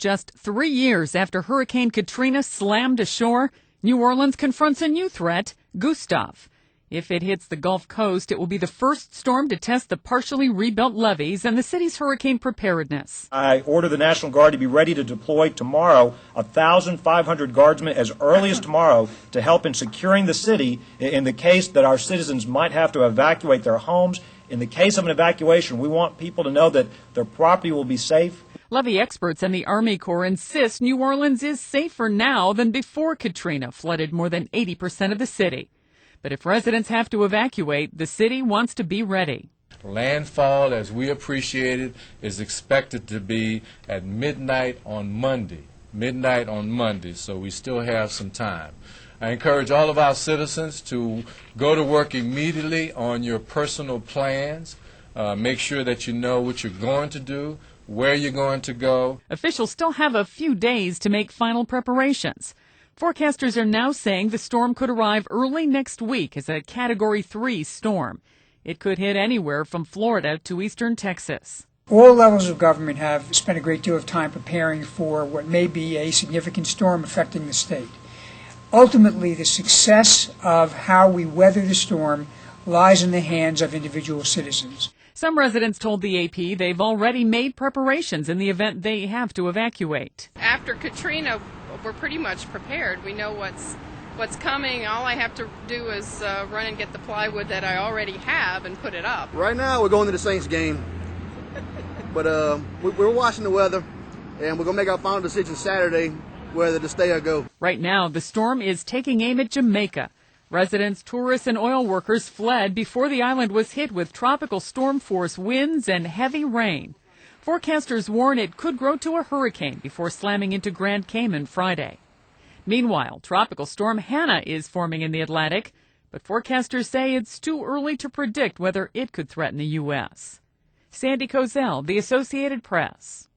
Just 3 years after Hurricane Katrina slammed ashore, New Orleans confronts a new threat, Gustav. If it hits the Gulf Coast, it will be the first storm to test the partially rebuilt levees and the city's hurricane preparedness. I order the National Guard to be ready to deploy tomorrow, 1,500 guardsmen as early as tomorrow to help in securing the city in the case that our citizens might have to evacuate their homes. In the case of an evacuation, we want people to know that their property will be safe. Levee experts and the Army Corps insist New Orleans is safer now than before Katrina flooded more than 80% of the city. But if residents have to evacuate, the city wants to be ready. Landfall, as we appreciate it, is expected to be at midnight on Monday. So we still have some time. I encourage all of our citizens to go to work immediately on your personal plans. Make sure that you know what you're going to do, where you're going to go. Officials still have a few days to make final preparations. Forecasters are now saying the storm could arrive early next week as a Category 3 storm. It could hit anywhere from Florida to eastern Texas. All levels of government have spent a great deal of time preparing for what may be a significant storm affecting the state. Ultimately, the success of how we weather the storm lies in the hands of individual citizens. Some residents told the AP they've already made preparations in the event they have to evacuate. After Katrina, we're pretty much prepared. We know what's coming. All I have to do is run and get the plywood that I already have and put it up. Right now, we're going to the Saints game, but we're watching the weather, and we're going to make our final decision Saturday whether to stay or go. Right now, the storm is taking aim at Jamaica. Residents, tourists, and oil workers fled before the island was hit with tropical storm force winds and heavy rain. Forecasters warn it could grow to a hurricane before slamming into Grand Cayman Friday. Meanwhile, Tropical Storm Hannah is forming in the Atlantic, but forecasters say it's too early to predict whether it could threaten the U.S. Sandy Kozel, The Associated Press.